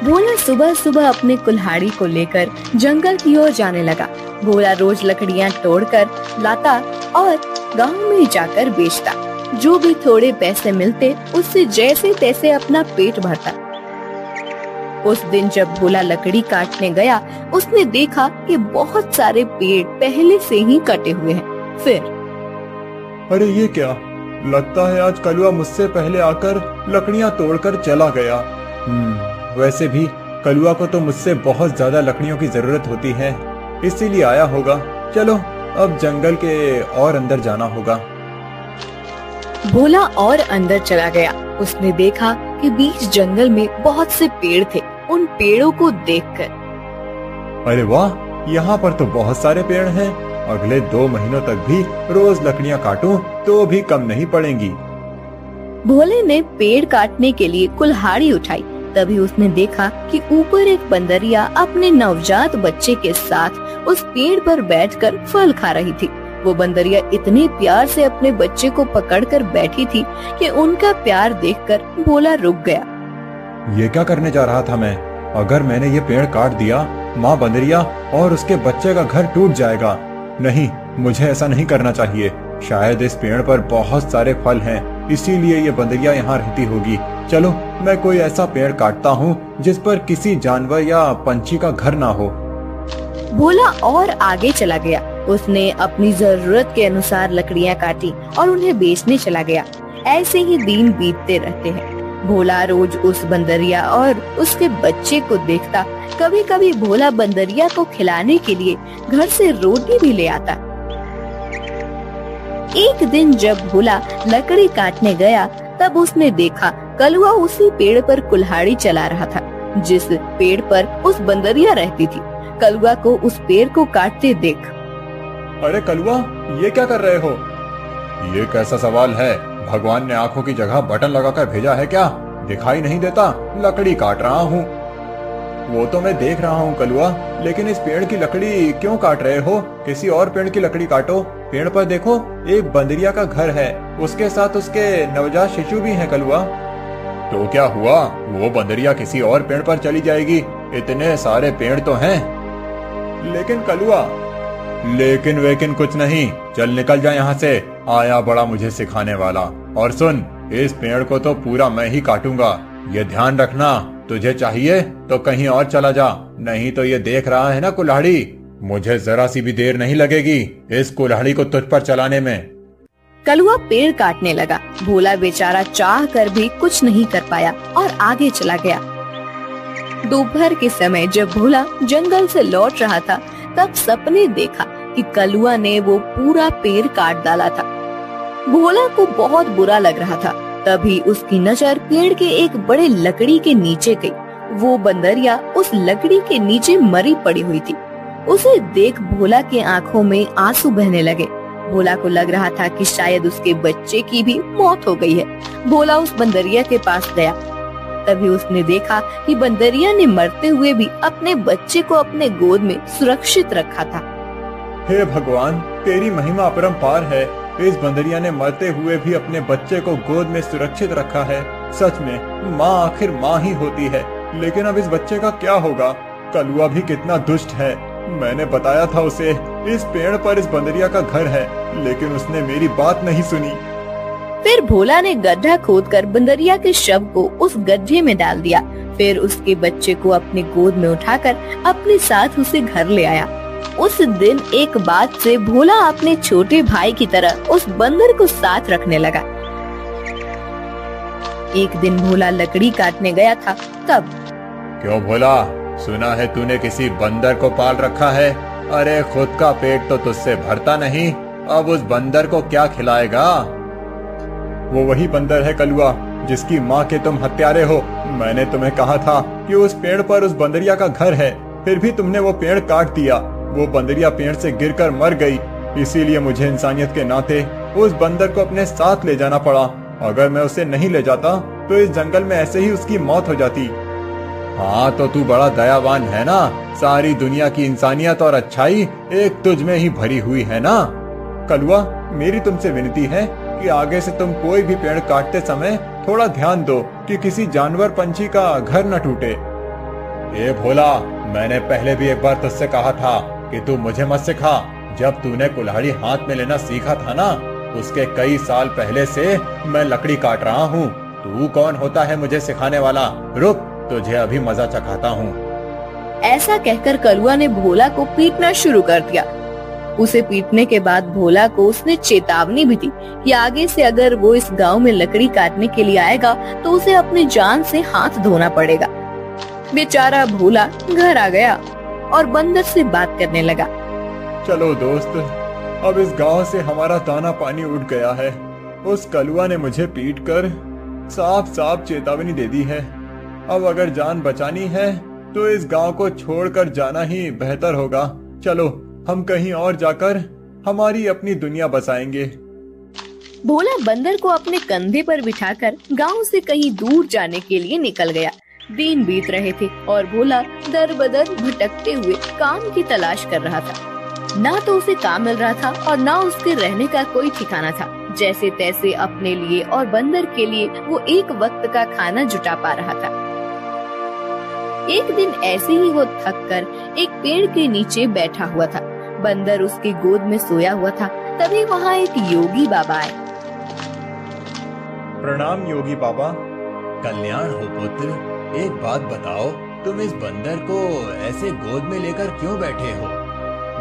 भोला सुबह सुबह अपने कुल्हाड़ी को लेकर जंगल की ओर जाने लगा। भोला रोज लकड़ियां तोड़कर लाता और गांव में जाकर बेचता। जो भी थोड़े पैसे मिलते उससे जैसे तैसे अपना पेट भरता। उस दिन जब भोला लकड़ी काटने गया, उसने देखा कि बहुत सारे पेड़ पहले से ही कटे हुए हैं। फिर अरे ये क्या, लगता है आज कलुआ मुझसे पहले आकर लकड़ियां तोड़कर चला गया। वैसे भी कलुआ को तो मुझसे बहुत ज्यादा लकड़ियों की जरूरत होती है, इसीलिए आया होगा। चलो अब जंगल के और अंदर जाना होगा। भोला और अंदर चला गया। उसने देखा कि बीच जंगल में बहुत से पेड़ थे। उन पेड़ों को देखकर अरे वाह, यहाँ पर तो बहुत सारे पेड़ हैं। अगले 2 महीनों तक भी रोज लकड़ियाँ काटूं तो भी कम नहीं पड़ेंगी। भोले ने पेड़ काटने के लिए कुल्हाड़ी उठाई। तभी उसने देखा कि ऊपर एक बंदरिया अपने नवजात बच्चे के साथ उस पेड़ पर बैठकर फल खा रही थी। वो बंदरिया इतने प्यार से अपने बच्चे को पकड़कर बैठी थी कि उनका प्यार देखकर भोला रुक गया। ये क्या करने जा रहा था मैं? अगर मैंने ये पेड़ काट दिया, माँ बंदरिया और उसके बच्चे का घर टूट जाएगा। नहीं, मुझे ऐसा नहीं करना चाहिए। शायद इस पेड़ पर बहुत सारे फल हैं, इसीलिए ये बंदरिया यहाँ रहती होगी। चलो मैं कोई ऐसा पेड़ काटता हूँ जिस पर किसी जानवर या पंछी का घर ना हो। भोला और आगे चला गया। उसने अपनी जरूरत के अनुसार लकड़ियाँ काटी और उन्हें बेचने चला गया। ऐसे ही दिन बीतते रहते हैं। भोला रोज उस बंदरिया और उसके बच्चे को देखता। कभी कभी भोला बंदरिया को खिलाने के लिए घर से रोटी भी ले आता। एक दिन जब भोला लकड़ी काटने गया, तब उसने देखा कलुआ उसी पेड़ पर कुल्हाड़ी चला रहा था जिस पेड़ पर उस बंदरिया रहती थी। कलुआ को उस पेड़ को काटते देख, अरे कलुआ, ये क्या कर रहे हो? ये कैसा सवाल है? भगवान ने आंखों की जगह बटन लगाकर भेजा है क्या? दिखाई नहीं देता? लकड़ी काट रहा हूँ। वो तो मैं देख रहा हूँ कलुआ, लेकिन इस पेड़ की लकड़ी क्यों काट रहे हो? किसी और पेड़ की लकड़ी काटो। पेड़ पर देखो, एक बंदरिया का घर है, उसके साथ उसके नवजात शिशु भी हैं कलुआ। तो क्या हुआ? वो बंदरिया किसी और पेड़ पर चली जाएगी। इतने सारे पेड़ तो हैं। लेकिन कलुआ, लेकिन वेकिन कुछ नहीं। चल निकल जा यहाँ से। आया बड़ा मुझे सिखाने वाला। और सुन, इस पेड़ को तो पूरा मैं ही काटूंगा। ये ध्यान रखना, तुझे चाहिए तो कहीं और चला जा, नहीं तो ये देख रहा है ना कुल्हाड़ी, मुझे जरा सी भी देर नहीं लगेगी इस कुल्हाड़ी को तुझ पर चलाने में। कलुआ पेड़ काटने लगा। भोला बेचारा चाह कर भी कुछ नहीं कर पाया और आगे चला गया। दोपहर के समय जब भोला जंगल से लौट रहा था, तब सपने देखा कि कलुआ ने वो पूरा पेड़ काट डाला था। भोला को बहुत बुरा लग रहा था। तभी उसकी नजर पेड़ के एक बड़े लकड़ी के नीचे गई। वो बंदरिया उस लकड़ी के नीचे मरी पड़ी हुई थी। उसे देख भोला के आंखों में आंसू बहने लगे। भोला को लग रहा था कि शायद उसके बच्चे की भी मौत हो गई है। भोला उस बंदरिया के पास गया। तभी उसने देखा कि बंदरिया ने मरते हुए भी अपने बच्चे को अपने गोद में सुरक्षित रखा था। हे भगवान, तेरी महिमा अपरंपार है। इस बंदरिया ने मरते हुए भी अपने बच्चे को गोद में सुरक्षित रखा है। सच में माँ आखिर माँ ही होती है। लेकिन अब इस बच्चे का क्या होगा? कलुआ भी कितना दुष्ट है। मैंने बताया था उसे इस पेड़ पर इस बंदरिया का घर है, लेकिन उसने मेरी बात नहीं सुनी। फिर भोला ने गड्ढा खोदकर बंदरिया के शव को उस गड्ढे में डाल दिया। फिर उसके बच्चे को अपने गोद में उठाकर अपने साथ उसे घर ले आया। उस दिन एक बात से भोला अपने छोटे भाई की तरह उस बंदर को साथ रखने लगा। एक दिन भोला लकड़ी काटने गया था। तब, क्यों भोला, सुना है तूने किसी बंदर को पाल रखा है? अरे खुद का पेट तो तुझसे भरता नहीं, अब उस बंदर को क्या खिलाएगा? वो वही बंदर है कलुआ, जिसकी माँ के तुम हत्यारे हो। मैंने तुम्हें कहा था कि उस पेड़ पर उस बंदरिया का घर है, फिर भी तुमने वो पेड़ काट दिया। वो बंदरिया पेड़ से गिरकर मर गई, इसीलिए मुझे इंसानियत के नाते उस बंदर को अपने साथ ले जाना पड़ा। अगर मैं उसे नहीं ले जाता तो इस जंगल में ऐसे ही उसकी मौत हो जाती। हाँ, तो तू बड़ा दयावान है ना। सारी दुनिया की इंसानियत और अच्छाई एक तुझ में ही भरी हुई है ना। कलुआ, मेरी तुमसे विनती है कि आगे से तुम कोई भी पेड़ काटते समय थोड़ा ध्यान दो कि किसी जानवर पंछी का घर न टूटे। ए भोला, मैंने पहले भी एक बार तुझसे कहा था कि तू मुझे मत सिखा। जब तूने कुल्हाड़ी हाथ में लेना सीखा था ना, उसके कई साल पहले से मैं लकड़ी काट रहा हूँ। तू कौन होता है मुझे सिखाने वाला? रुक, तुझे अभी मजा चखाता हूँ। ऐसा कहकर कलुआ ने भोला को पीटना शुरू कर दिया। उसे पीटने के बाद भोला को उसने चेतावनी भी दी कि आगे से अगर वो इस गांव में लकड़ी काटने के लिए आएगा तो उसे अपनी जान से हाथ धोना पड़ेगा। बेचारा भोला घर आ गया और बंदर से बात करने लगा। चलो दोस्त, अब इस गांव से हमारा दाना पानी उठ गया है। उस कलुआ ने मुझे पीटकर साफ साफ चेतावनी दे दी है। अब अगर जान बचानी है तो इस गांव को छोड़कर जाना ही बेहतर होगा। चलो, हम कहीं और जाकर हमारी अपनी दुनिया बसाएंगे। भोला बंदर को अपने कंधे पर बिठाकर गांव से कहीं दूर जाने के लिए निकल गया। दिन बीत रहे थे और भोला दर बदर भटकते हुए काम की तलाश कर रहा था। ना तो उसे काम मिल रहा था और ना उसके रहने का कोई ठिकाना था। जैसे तैसे अपने लिए और बंदर के लिए वो एक वक्त का खाना जुटा पा रहा था। एक दिन ऐसे ही वो थक कर एक पेड़ के नीचे बैठा हुआ था। बंदर उसकी गोद में सोया हुआ था। तभी वहाँ एक योगी बाबा आए। प्रणाम योगी बाबा। कल्याण हो पुत्र। एक बात बताओ, तुम इस बंदर को ऐसे गोद में लेकर क्यों बैठे हो?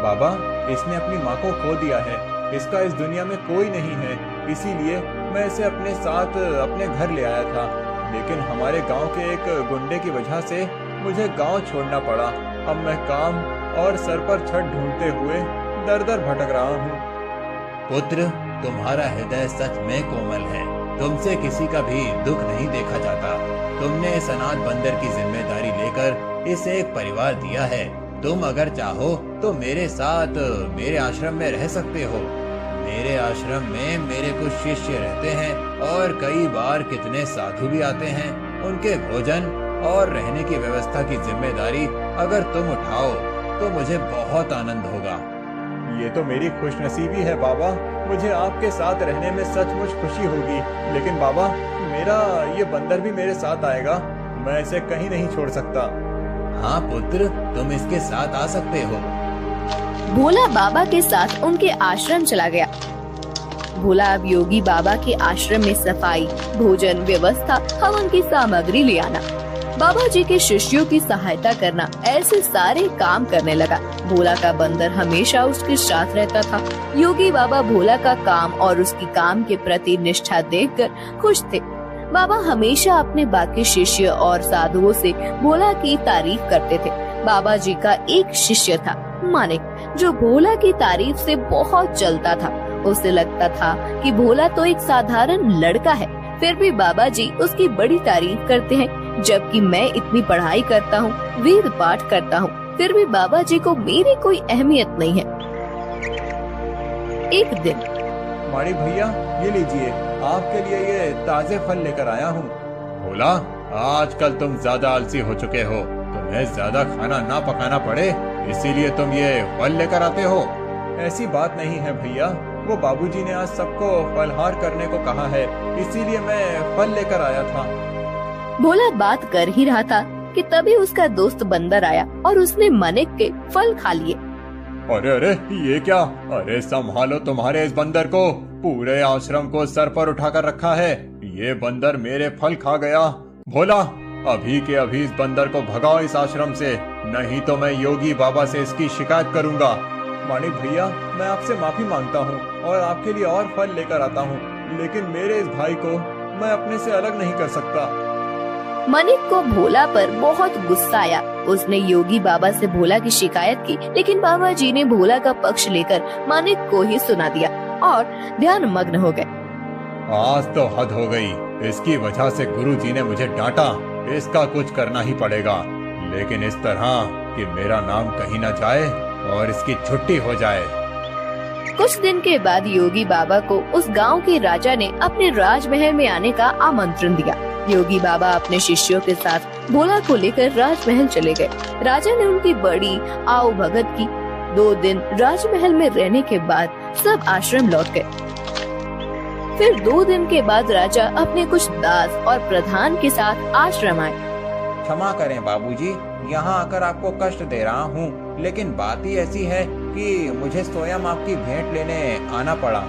बाबा, इसने अपनी माँ को खो दिया है। इसका इस दुनिया में कोई नहीं है, इसीलिए मैं इसे अपने साथ अपने घर ले आया था। लेकिन हमारे गांव के एक गुंडे की वजह से मुझे गांव छोड़ना पड़ा। अब मैं काम और सर पर छत ढूंढते हुए दर दर भटक रहा हूँ। पुत्र, तुम्हारा हृदय सच में कोमल है। तुमसे किसी का भी दुख नहीं देखा जाता। तुमने इस अनाथ बंदर की जिम्मेदारी लेकर इसे एक परिवार दिया है। तुम अगर चाहो तो मेरे साथ मेरे आश्रम में रह सकते हो। मेरे आश्रम में मेरे कुछ शिष्य रहते हैं और कई बार कितने साधु भी आते हैं। उनके भोजन और रहने की व्यवस्था की जिम्मेदारी अगर तुम उठाओ तो मुझे बहुत आनंद होगा। ये तो मेरी खुशनसीबी है बाबा। मुझे आपके साथ रहने में सचमुच खुशी होगी। लेकिन बाबा, मेरा ये बंदर भी मेरे साथ आएगा। मैं इसे कहीं नहीं छोड़ सकता। हाँ पुत्र, तुम इसके साथ आ सकते हो। भोला बाबा के साथ उनके आश्रम चला गया। भोला अब योगी बाबा के आश्रम में सफाई, भोजन व्यवस्था, हवन की सामग्री ले आना, बाबा जी के शिष्यों की सहायता करना, ऐसे सारे काम करने लगा। भोला का बंदर हमेशा उसके साथ रहता था। योगी बाबा भोला का काम और उसकी काम के प्रति निष्ठा देखकर खुश थे। बाबा हमेशा अपने बाकी शिष्य और साधुओं से भोला की तारीफ करते थे। बाबा जी का एक शिष्य था मानिक, जो भोला की तारीफ से बहुत जलता था। उसे लगता था कि भोला तो एक साधारण लड़का है, फिर भी बाबा जी उसकी बड़ी तारीफ करते हैं। जबकि मैं इतनी पढ़ाई करता हूँ, वेद पाठ करता हूँ, फिर भी बाबा जी को मेरी कोई अहमियत नहीं है। एक दिन, माड़ी भैया, ये लीजिए, आपके लिए ये ताजे फल लेकर आया हूँ। भोला, आजकल तुम ज्यादा आलसी हो चुके हो। तुम्हें ज्यादा खाना ना पकाना पड़े, इसीलिए तुम ये फल लेकर आते हो। ऐसी बात नहीं है भैया, वो बाबूजी ने आज सबको फलहार करने को कहा है, इसीलिए मैं फल लेकर आया था। भोला बात कर ही रहा था कि तभी उसका दोस्त बंदर आया और उसने मानिक के फल खा लिए। अरे अरे, ये क्या? अरे संभालो तुम्हारे इस बंदर को। पूरे आश्रम को सर पर उठाकर रखा है। ये बंदर मेरे फल खा गया। भोला, अभी के अभी इस बंदर को भगाओ इस आश्रम से, नहीं तो मैं योगी बाबा से इसकी शिकायत करूंगा। मानिक भैया, मैं आपसे माफी मांगता हूँ और आपके लिए और फल लेकर आता हूँ, लेकिन मेरे इस भाई को मैं अपने से अलग नहीं कर सकता। मानिक को भोला पर बहुत गुस्सा आया। उसने योगी बाबा से भोला की शिकायत की, लेकिन बाबा जी ने भोला का पक्ष लेकर मानिक को ही सुना दिया और ध्यान मग्न हो गए। आज तो हद हो गई। इसकी वजह से गुरुजी ने मुझे डांटा। इसका कुछ करना ही पड़ेगा, लेकिन इस तरह कि मेरा नाम कहीं न जाए और इसकी छुट्टी हो जाए। कुछ दिन के बाद योगी बाबा को उस गांव के राजा ने अपने राजमहल में आने का आमंत्रण दिया। योगी बाबा अपने शिष्यों के साथ भोला को लेकर राजमहल चले गए। राजा ने उनकी बड़ी आओ भगत की। 2 दिन राजमहल में रहने के बाद सब आश्रम लौट गए। फिर 2 दिन के बाद राजा अपने कुछ दास और प्रधान के साथ आश्रम आए। क्षमा करें बाबूजी, यहाँ आकर आपको कष्ट दे रहा हूँ, लेकिन बात ही ऐसी है कि मुझे स्वयं आपकी भेंट लेने आना पड़ा।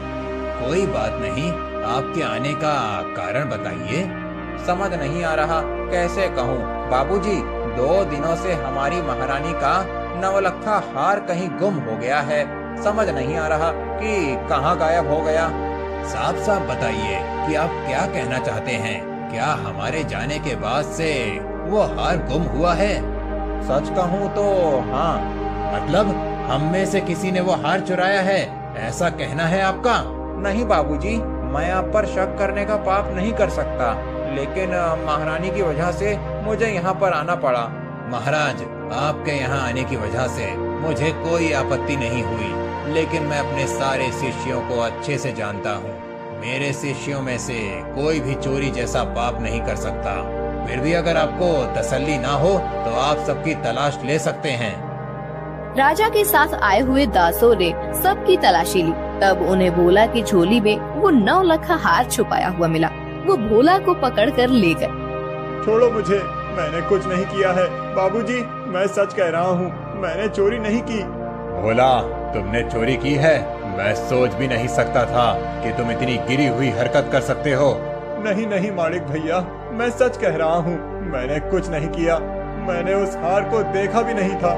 कोई बात नहीं, आपके आने का कारण बताइए। समझ नहीं आ रहा कैसे कहूँ बाबूजी, 2 दिनों से हमारी महारानी का नवलखा हार कहीं गुम हो गया है। समझ नहीं आ रहा कि कहाँ गायब हो गया। साफ साफ बताइए कि आप क्या कहना चाहते हैं। क्या हमारे जाने के बाद से वो हार गुम हुआ है? सच कहूँ तो हाँ। मतलब हम में से किसी ने वो हार चुराया है, ऐसा कहना है आपका? नहीं बाबूजी, मैं आप पर शक करने का पाप नहीं कर सकता, लेकिन महारानी की वजह से मुझे यहाँ पर आना पड़ा। महाराज, आपके यहाँ आने की वजह से मुझे कोई आपत्ति नहीं हुई, लेकिन मैं अपने सारे शिष्यों को अच्छे से जानता हूँ। मेरे शिष्यों में से कोई भी चोरी जैसा पाप नहीं कर सकता। फिर भी अगर आपको तसल्ली ना हो तो आप सबकी तलाश ले सकते हैं। राजा के साथ आए हुए दासों ने सबकी तलाशी ली। तब उन्हें भोला की झोली में वो 9 लखा हार छुपाया हुआ मिला। वो भोला को पकड़कर ले गए। छोड़ो मुझे, मैंने कुछ नहीं किया है। बाबूजी, मैं सच कह रहा हूँ, मैंने चोरी नहीं की। भोला, तुमने चोरी की है? मैं सोच भी नहीं सकता था कि तुम इतनी गिरी हुई हरकत कर सकते हो। नहीं नहीं मालिक भैया, मैं सच कह रहा हूँ, मैंने कुछ नहीं किया। मैंने उस हार को देखा भी नहीं था।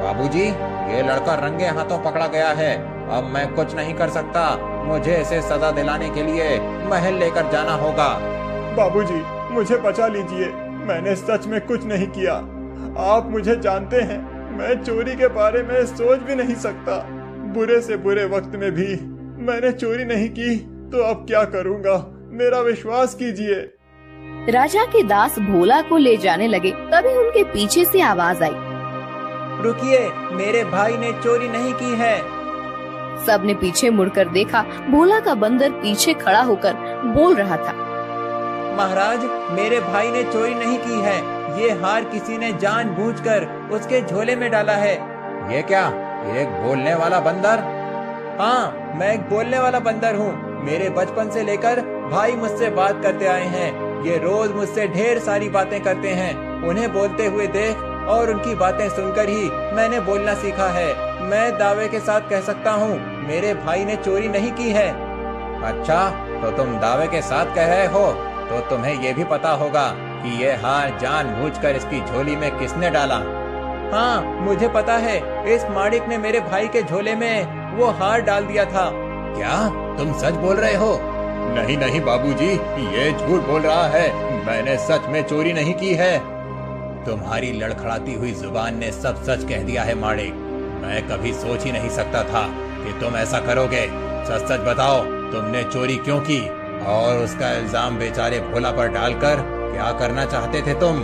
बाबूजी, ये लड़का रंगे हाथों पकड़ा गया है। अब मैं कुछ नहीं कर सकता। मुझे इसे सजा दिलाने के लिए महल लेकर जाना होगा। बाबूजी, मुझे बचा लीजिए, मैंने सच में कुछ नहीं किया। आप मुझे जानते हैं, मैं चोरी के बारे में सोच भी नहीं सकता। बुरे से बुरे वक्त में भी मैंने चोरी नहीं की, तो अब क्या करूँगा, मेरा विश्वास कीजिए। राजा के दास भोला को ले जाने लगे। तभी उनके पीछे से आवाज आई, रुकिए, मेरे भाई ने चोरी नहीं की है। सबने पीछे मुड़कर देखा। भोला का बंदर पीछे खड़ा होकर बोल रहा था, महाराज, मेरे भाई ने चोरी नहीं की है। ये हार किसी ने जानबूझकर उसके झोले में डाला है। ये क्या, एक बोलने वाला बंदर? हाँ, मैं एक बोलने वाला बंदर हूँ। मेरे बचपन से लेकर भाई मुझसे बात करते आए हैं। ये रोज मुझसे ढेर सारी बातें करते हैं। उन्हें बोलते हुए देख और उनकी बातें सुनकर ही मैंने बोलना सीखा है। मैं दावे के साथ कह सकता हूँ, मेरे भाई ने चोरी नहीं की है। अच्छा, तो तुम दावे के साथ कह रहे हो, तो तुम्हें ये भी पता होगा कि ये हार जानबूझकर इसकी झोली में किसने डाला? हाँ, मुझे पता है। इस माड़िक ने मेरे भाई के झोले में वो हार डाल दिया था। क्या तुम सच बोल रहे हो? नहीं नहीं बाबूजी, ये झूठ बोल रहा है, मैंने सच में चोरी नहीं की है। तुम्हारी लड़खड़ाती हुई जुबान ने सब सच कह दिया है माड़िक। मैं कभी सोच ही नहीं सकता था कि तुम ऐसा करोगे। सच सच बताओ, तुमने चोरी क्यों की? और उसका इल्जाम बेचारे भोला पर डालकर क्या करना चाहते थे तुम?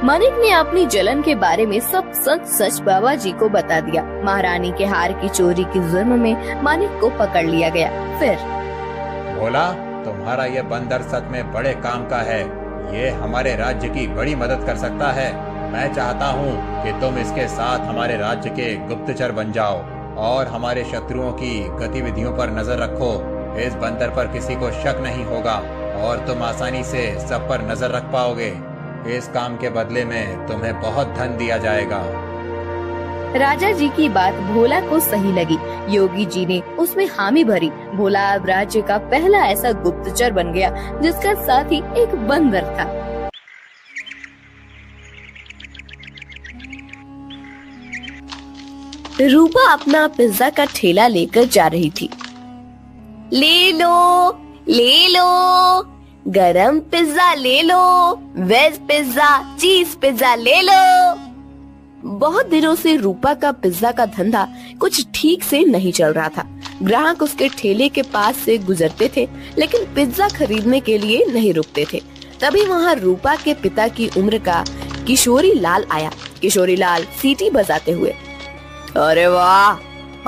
मानिक ने अपनी जलन के बारे में सब सच सच बाबा जी को बता दिया। महारानी के हार की चोरी के जुर्म में मानिक को पकड़ लिया गया। फिर, भोला, तुम्हारा ये बंदर सच में बड़े काम का है। ये हमारे राज्य की बड़ी मदद कर सकता है। मैं चाहता हूँ कि तुम इसके साथ हमारे राज्य के गुप्तचर बन जाओ और हमारे शत्रुओं की गतिविधियों पर नजर रखो। इस बंदर पर किसी को शक नहीं होगा और तुम आसानी से सब पर नजर रख पाओगे। इस काम के बदले में तुम्हें बहुत धन दिया जाएगा। राजा जी की बात भोला को सही लगी। योगी जी ने उसमें हामी भरी। भोला अब राज्य का पहला ऐसा गुप्तचर बन गया जिसका साथ ही एक बंदर था। रूपा अपना पिज्जा का ठेला लेकर जा रही थी। ले लो, गरम पिज्जा ले लो, वेज पिज्जा, चीज पिज्जा ले लो। बहुत दिनों से रूपा का पिज्जा का धंधा कुछ ठीक से नहीं चल रहा था। ग्राहक उसके ठेले के पास से गुजरते थे, लेकिन पिज्जा खरीदने के लिए नहीं रुकते थे। तभी वहाँ रूपा के पिता की उम्र का किशोरी लाल आया। किशोरी लाल सीटी बजाते हुए, अरे वाह,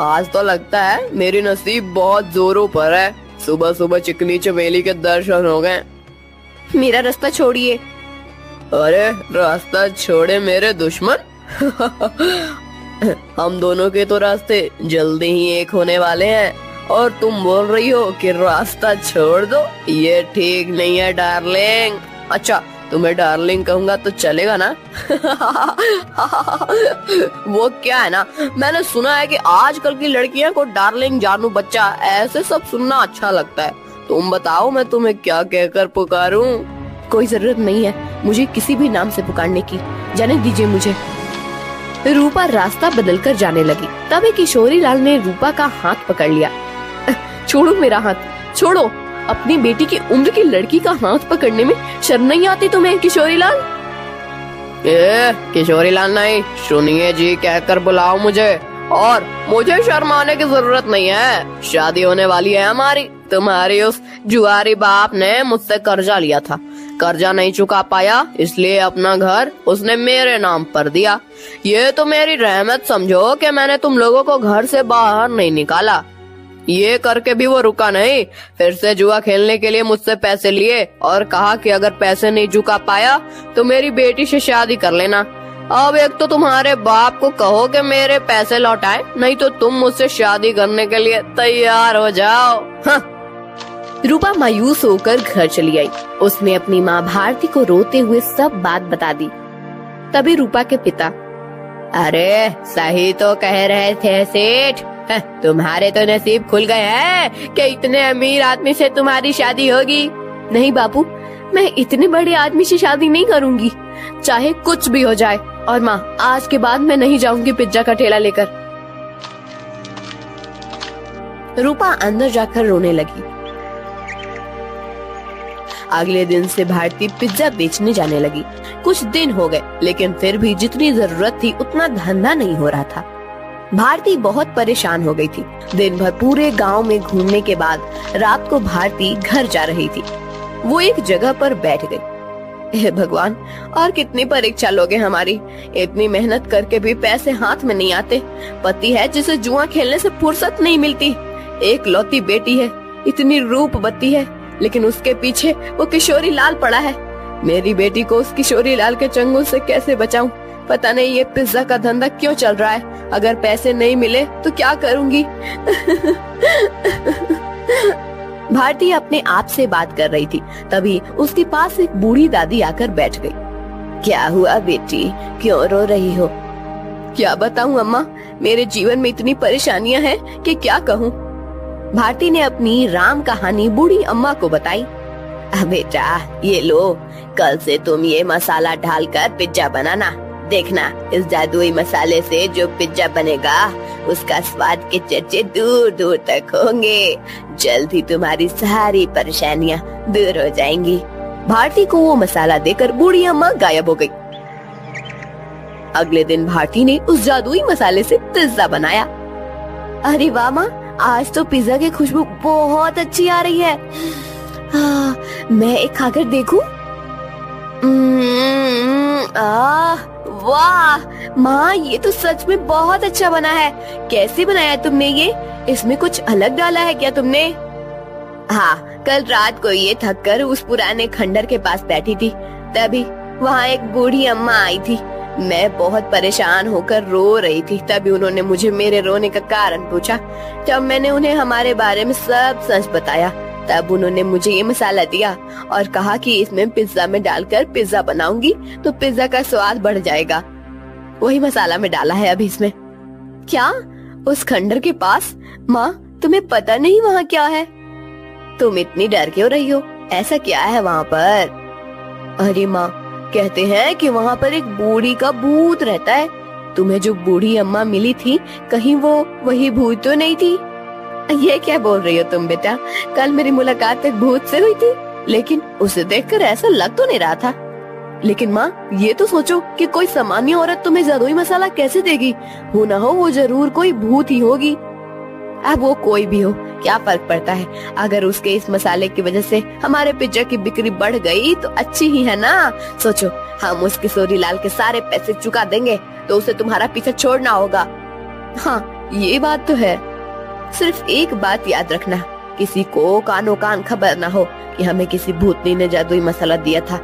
आज तो लगता है मेरी नसीब बहुत जोरों पर है। सुबह सुबह चिकनी चमेली के दर्शन हो गए। मेरा रास्ता छोड़िए। अरे रास्ता छोड़े मेरे दुश्मन। हम दोनों के तो रास्ते जल्दी ही एक होने वाले हैं और तुम बोल रही हो कि रास्ता छोड़ दो। ये ठीक नहीं है डार्लिंग। अच्छा, तुम्हें डार्लिंग कहूंगा तो चलेगा ना? वो क्या है ना, मैंने सुना है कि आजकल की लड़कियां को डार्लिंग, जानू, बच्चा ऐसे सब सुनना अच्छा लगता है। तुम बताओ मैं तुम्हें क्या कहकर पुकारूं? कोई जरूरत नहीं है मुझे किसी भी नाम से पुकारने की, जाने दीजिए मुझे। रूपा रास्ता बदलकर जाने लगी। तभी किशोरी लाल ने रूपा का हाथ पकड़ लिया। छोड़ो मेरा हाथ, छोड़ो। अपनी बेटी की उम्र की लड़की का हाथ पकड़ने में शर्म नहीं आती तुम्हें किशोरी लाल? किशोरी लाल नहीं, सुनिए जी कहकर बुलाओ मुझे, और मुझे शर्म आने की जरूरत नहीं है। शादी होने वाली है हमारी। तुम्हारी उस जुआरी बाप ने मुझसे कर्जा लिया था, कर्जा नहीं चुका पाया, इसलिए अपना घर उसने मेरे नाम पर दिया। ये तो मेरी रहमत समझो कि मैंने तुम लोगों को घर से बाहर नहीं निकाला। ये करके भी वो रुका नहीं, फिर से जुआ खेलने के लिए मुझसे पैसे लिए और कहा कि अगर पैसे नहीं चुका पाया तो मेरी बेटी से शादी कर लेना। अब एक तो तुम्हारे बाप को कहो कि मेरे पैसे लौटाए, नहीं तो तुम मुझसे शादी करने के लिए तैयार हो जाओ। हाँ। रूपा मायूस होकर घर चली आई। उसने अपनी माँ भारती को रोते हुए सब बात बता दी। तभी रूपा के पिता, अरे सही तो कह रहे थे सेठ, तुम्हारे तो नसीब खुल गए हैं कि इतने अमीर आदमी से तुम्हारी शादी होगी। नहीं बापू, मैं इतने बड़े आदमी से शादी नहीं करूंगी, चाहे कुछ भी हो जाए। और माँ, आज के बाद मैं नहीं जाऊंगी पिज्जा का ठेला लेकर। रूपा अंदर जाकर रोने लगी। अगले दिन से भारती पिज्जा बेचने जाने लगी। कुछ दिन हो गए, लेकिन फिर भी जितनी जरूरत थी उतना धंधा नहीं हो रहा था। भारती बहुत परेशान हो गई थी। दिन भर पूरे गांव में घूमने के बाद रात को भारती घर जा रही थी। वो एक जगह पर बैठ गई। हे भगवान, और कितनी परीक्षा लोगे हमारी। इतनी मेहनत करके भी पैसे हाथ में नहीं आते। पति है जिसे जुआ खेलने से फुर्सत नहीं मिलती। एक लौती बेटी है, इतनी रूपवती है, लेकिन उसके पीछे वो किशोरी लाल पड़ा है। मेरी बेटी को उस किशोरी लाल के चंगुल से कैसे बचाऊं? पता नहीं ये पिज्जा का धंधा क्यों चल रहा है। अगर पैसे नहीं मिले तो क्या करूंगी? भारती अपने आप से बात कर रही थी। तभी उसके पास एक बूढ़ी दादी आकर बैठ गई। क्या हुआ बेटी, क्यों रो रही हो? क्या बताऊं अम्मा, मेरे जीवन में इतनी परेशानियां हैं कि क्या कहूं। भारती ने अपनी राम कहानी बूढ़ी अम्मा को बताई। बेटा ये लो, कल से तुम ये मसाला डालकर पिज्जा बनाना। देखना, इस जादुई मसाले से जो पिज्जा बनेगा उसका स्वाद के चर्चे दूर दूर तक होंगे। जल्द ही तुम्हारी सारी परेशानियां दूर हो जाएंगी। भारती को वो मसाला देकर बूढ़ी अम्मा गायब हो गई। अगले दिन भारती ने उस जादुई मसाले से पिज्जा बनाया। अरे वाह माँ, आज तो पिज्जा की खुशबू बहुत अच्छी आ रही है। मैं एक खाकर देखूं? वाह माँ, ये तो सच में बहुत अच्छा बना है। कैसे बनाया तुमने ये? इसमें कुछ अलग डाला है क्या तुमने? हाँ, कल रात को ये थक कर उस पुराने खंडर के पास बैठी थी, तभी वहाँ एक बूढ़ी अम्मा आई थी। मैं बहुत परेशान होकर रो रही थी। तभी उन्होंने मुझे मेरे रोने का कारण पूछा। जब मैंने उन्हें हमारे बारे में सब सच बताया, तब उन्होंने मुझे ये मसाला दिया और कहा कि इसमें पिज्जा में डालकर पिज्जा बनाऊंगी तो पिज्जा का स्वाद बढ़ जाएगा। वही मसाला में डाला है अभी इसमें। क्या? उस खंडर के पास? माँ, तुम्हें पता नहीं वहाँ क्या है? तुम इतनी डर क्यों रही हो? ऐसा क्या है वहाँ पर? अरे माँ, कहते हैं कि वहाँ पर एक बूढ़ी का भूत रहता है। तुम्हें जो बूढ़ी अम्मा मिली थी, कहीं वो वही भूत तो नहीं थी? ये क्या बोल रही हो तुम बेटा? कल मेरी मुलाकात एक भूत से हुई थी, लेकिन उसे देखकर ऐसा लग तो नहीं रहा था। लेकिन माँ, ये तो सोचो कि कोई सामान्य औरत तुम्हें जादुई मसाला कैसे देगी? हो ना हो वो जरूर कोई भूत ही होगी। अब वो कोई भी हो, क्या फर्क पड़ता है? अगर उसके इस मसाले की वजह से हमारे पिज्जा की बिक्री बढ़ गई तो अच्छी ही है ना। सोचो, हम उस किशोरी लाल के सारे पैसे चुका देंगे तो उसे तुम्हारा पीछा छोड़ना होगा। हाँ, ये बात तो है। सिर्फ एक बात याद रखना, किसी को कानो कान खबर ना हो कि हमें किसी भूतनी ने जादुई मसाला दिया था।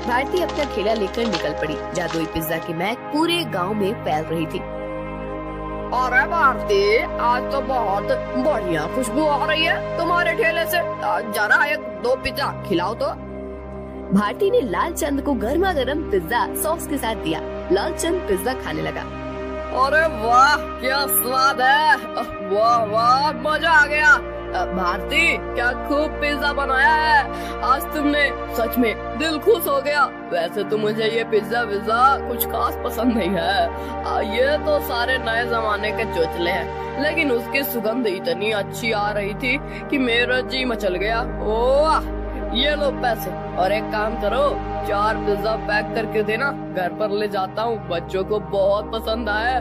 भारती अपना ठेला लेकर निकल पड़ी। जादुई पिज्जा की महक पूरे गांव में फैल रही थी। अरे भारती, आज तो बहुत बढ़िया खुशबू आ रही है तुम्हारे ठेले से। जरा एक दो पिज्जा खिलाओ तो। भारती ने लालचंद को गर्मा गर्म पिज्जा सॉस के साथ दिया। लालचंद पिज्जा खाने लगा। अरे वाह क्या स्वाद है, वाह वाह मजा आ गया। भारती क्या खूब पिज्जा बनाया है, आज तुमने सच में दिल खुश हो गया। वैसे तो मुझे ये पिज्जा विज्जा कुछ खास पसंद नहीं है, ये तो सारे नए जमाने के चोचले हैं, लेकिन उसकी सुगंध इतनी अच्छी आ रही थी कि मेरा जी मचल गया। ओह ये लो पैसे, और एक काम करो 4 पिज्जा पैक करके देना, घर पर ले जाता हूँ, बच्चों को बहुत पसंद आया।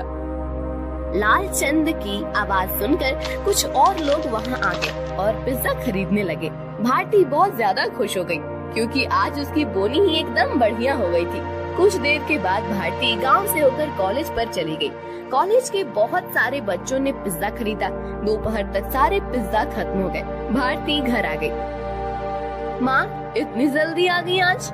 लालचंद की आवाज सुनकर कुछ और लोग वहाँ आ गए और पिज्जा खरीदने लगे। भारती बहुत ज्यादा खुश हो गई क्योंकि आज उसकी बोनी ही एकदम बढ़िया हो गई थी। कुछ देर के बाद भारती गांव से होकर कॉलेज पर चली गई। कॉलेज के बहुत सारे बच्चों ने पिज्जा खरीदा। दोपहर तक सारे पिज्जा खत्म हो गए। भारती घर आ गई। माँ इतनी जल्दी आ गई आज?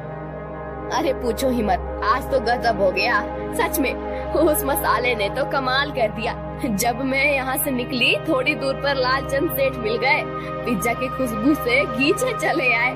अरे पूछो ही मत, आज तो गजब हो गया सच में। उस मसाले ने तो कमाल कर दिया। जब मैं यहाँ से निकली थोड़ी दूर पर लालचंद सेठ मिल गए। पिज्जा की खुशबू से घींचे चले आए।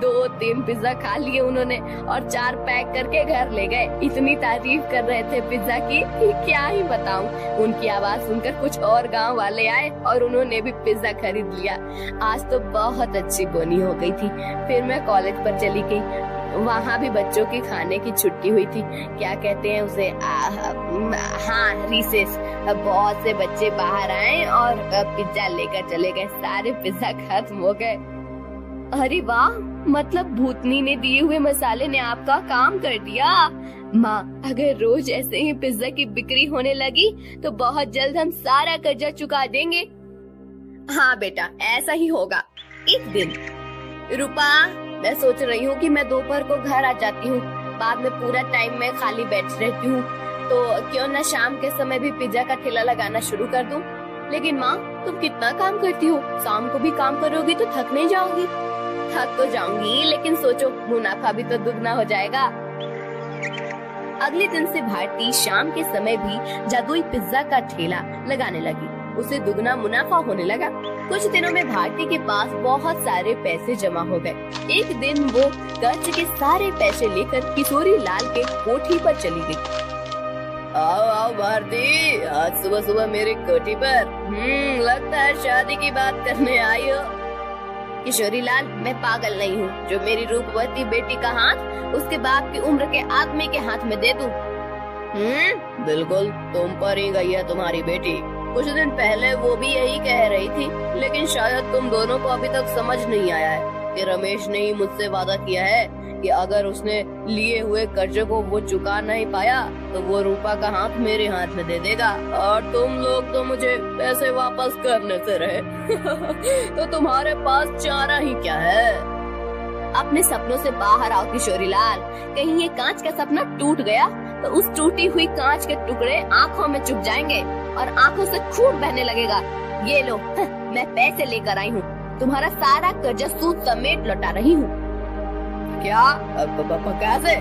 2-3 पिज्जा खा लिए उन्होंने और 4 पैक करके घर ले गए। इतनी तारीफ कर रहे थे पिज्जा की कि क्या ही बताऊं। उनकी आवाज सुनकर कुछ और गांव वाले आए और उन्होंने भी पिज्जा खरीद लिया। आज तो बहुत अच्छी बोनी हो गई थी। फिर मैं कॉलेज पर चली गई। वहाँ भी बच्चों की खाने की छुट्टी हुई थी, क्या कहते हैं उसे, हाँ रिसेस। बहुत से बच्चे बाहर आए और पिज्जा लेकर चले गए। सारे पिज्जा खत्म हो गए। अरे वाह, मतलब भूतनी ने दिए हुए मसाले ने आपका काम कर दिया। माँ अगर रोज ऐसे ही पिज्जा की बिक्री होने लगी तो बहुत जल्द हम सारा कर्जा चुका देंगे। हाँ बेटा ऐसा ही होगा। एक दिन रूपा मैं सोच रही हूँ कि मैं दोपहर को घर आ जाती हूँ, बाद में पूरा टाइम मैं खाली बैठ रहती हूँ, तो क्यों न शाम के समय भी पिज्जा का ठेला लगाना शुरू कर दूँ। लेकिन माँ तुम कितना काम करती हो, शाम को भी काम करोगी तो थक नहीं जाओगी? थक तो जाऊंगी लेकिन सोचो मुनाफा भी तो दुगना हो जाएगा। अगले दिन से भारती शाम के समय भी जादुई पिज्जा का ठेला लगाने लगी। उसे दुगना मुनाफा होने लगा। कुछ दिनों में भारती के पास बहुत सारे पैसे जमा हो गए। एक दिन वो कर्ज के सारे पैसे लेकर किशोरी लाल के कोठी पर चली गई। आओ आओ भारती, आज सुबह सुबह मेरी कोठी पर लगता है शादी की बात करने आई हो। किशोरी लाल मैं पागल नहीं हूँ जो मेरी रूपवती बेटी का हाथ उसके बाप की उम्र के आदमी के हाथ में दे दूं। बिल्कुल तुम पर ही गई है तुम्हारी बेटी। कुछ दिन पहले वो भी यही कह रही थी, लेकिन शायद तुम दोनों को अभी तक समझ नहीं आया है कि रमेश ने ही मुझसे वादा किया है कि अगर उसने लिए हुए कर्जे को वो चुका नहीं पाया तो वो रूपा का हाथ मेरे हाथ में दे देगा और तुम लोग तो मुझे पैसे वापस करने से रहे। तो तुम्हारे पास चारा ही क्या है? अपने सपनों से बाहर आओ किशोरी लाल। कहीं ये कांच का सपना टूट गया तो उस टूटी हुई कांच के टुकड़े आँखों में चुभ जाएंगे और आँखों से खून बहने लगेगा। ये लो मैं पैसे लेकर आई हूँ, तुम्हारा सारा कर्जा सूद समेत लौटा रही हूँ। क्या? कैसे?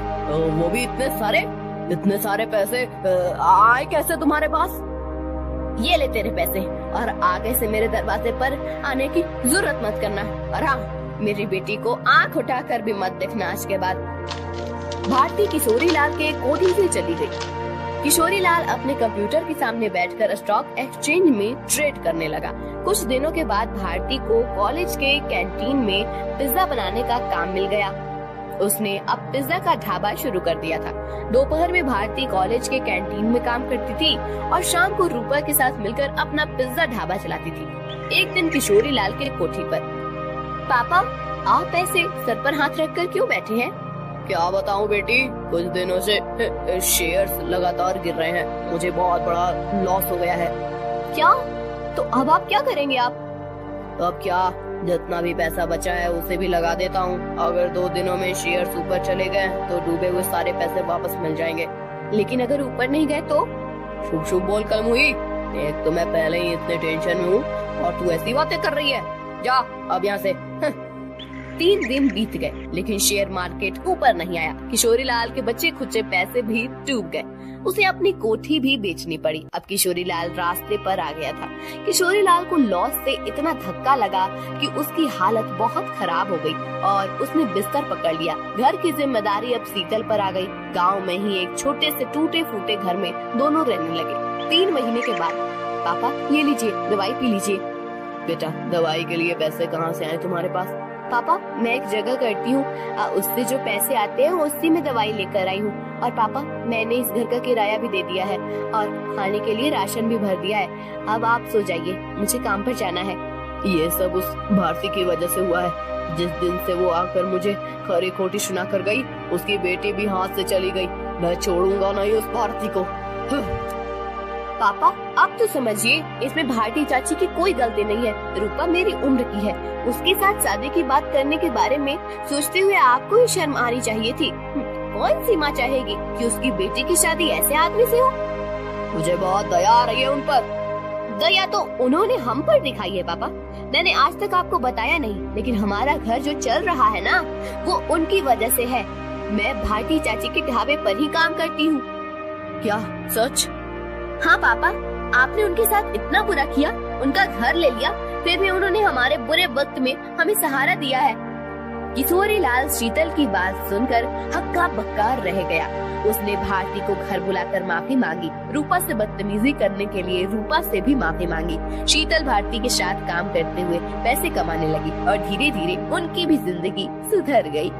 वो भी इतने सारे पैसे आए कैसे तुम्हारे पास? ये ले तेरे पैसे और आगे से मेरे दरवाजे पर आने की जरूरत मत करना। और हाँ मेरी बेटी को आंख उठाकर भी मत देखना आज के बाद। भारती किशोरी लाल के कोठी से चली गई। किशोरी लाल अपने कंप्यूटर के सामने बैठकर स्टॉक एक्सचेंज में ट्रेड करने लगा। कुछ दिनों के बाद भारती को कॉलेज के कैंटीन में पिज्जा बनाने का काम मिल गया। उसने अब पिज्जा का ढाबा शुरू कर दिया था। दोपहर में भारती कॉलेज के कैंटीन में काम करती थी और शाम को रूपा के साथ मिलकर अपना पिज्जा ढाबा चलाती थी। एक दिन किशोरी लाल के कोठी पर, पापा आप ऐसे सर पर हाथ रखकर क्यों बैठे हैं? क्या बताऊं बेटी, कुछ दिनों से शेयर्स लगातार गिर रहे हैं, मुझे बहुत बड़ा लॉस हो गया है। क्या? तो अब आप क्या करेंगे आप? अब क्या, जितना भी पैसा बचा है उसे भी लगा देता हूँ। अगर 2 दिनों में शेयर्स ऊपर चले गए तो डूबे हुए सारे पैसे वापस मिल जाएंगे। लेकिन अगर ऊपर नहीं गए तो? शुभ शुभ बोल कलम हुई। एक तो मैं पहले ही इतने टेंशन में हूँ और तू ऐसी बातें कर रही है। जा अब यहाँ से। 3 दिन बीत गए लेकिन शेयर मार्केट ऊपर नहीं आया। किशोरी लाल के बच्चे खुचे पैसे भी डूब गए। उसे अपनी कोठी भी बेचनी पड़ी। अब किशोरी लाल रास्ते पर आ गया था। किशोरी लाल को लॉस से इतना धक्का लगा कि उसकी हालत बहुत खराब हो गई और उसने बिस्तर पकड़ लिया। घर की जिम्मेदारी अब शीतल पर आ गई। गांव में ही एक छोटे से टूटे फूटे घर में दोनों रहने लगे। 3 महीने के बाद, पापा ये लीजिए, दवाई पी लीजिए। बेटा, दवाई के लिए पैसे कहाँ से आए तुम्हारे पास? पापा, मैं एक जगह करती हूँ, उससे जो पैसे आते हैं उसी में दवाई लेकर आई हूँ। और पापा, मैंने इस घर का किराया भी दे दिया है और खाने के लिए राशन भी भर दिया है। अब आप सो जाइए, मुझे काम पर जाना है। ये सब उस भारती की वजह से हुआ है। जिस दिन से वो आकर मुझे खरी खोटी सुना कर गई, उसकी बेटी भी हाथ से चली गई। मैं छोड़ूंगा नहीं उस भारती को। पापा, आप तो समझिए, इसमें भारती चाची की कोई गलती नहीं है। रूपा मेरी उम्र की है। उसके साथ शादी की बात करने के बारे में सोचते हुए आपको ही शर्म आनी चाहिए थी। कौन सी माँ चाहेगी कि उसकी बेटी की शादी ऐसे आदमी से हो? मुझे बहुत दया आ रही है उन पर। दया तो उन्होंने हम पर दिखाई है पापा। मैंने आज तक आपको बताया नहीं, लेकिन हमारा घर जो चल रहा है ना, वो उनकी वजह से है। मैं भारती चाची के ढाबे पर ही काम करती हूँ। क्या सच? हाँ पापा, आपने उनके साथ इतना बुरा किया, उनका घर ले लिया, फिर भी उन्होंने हमारे बुरे वक्त में हमें सहारा दिया है। किशोरी लाल शीतल की बात सुनकर हक्का बक्का रह गया। उसने भारती को घर बुलाकर माफी मांगी। रूपा से बदतमीजी करने के लिए रूपा से भी माफी मांगी। शीतल भारती के साथ काम करते हुए पैसे कमाने लगी और धीरे धीरे उनकी भी जिंदगी सुधर गई।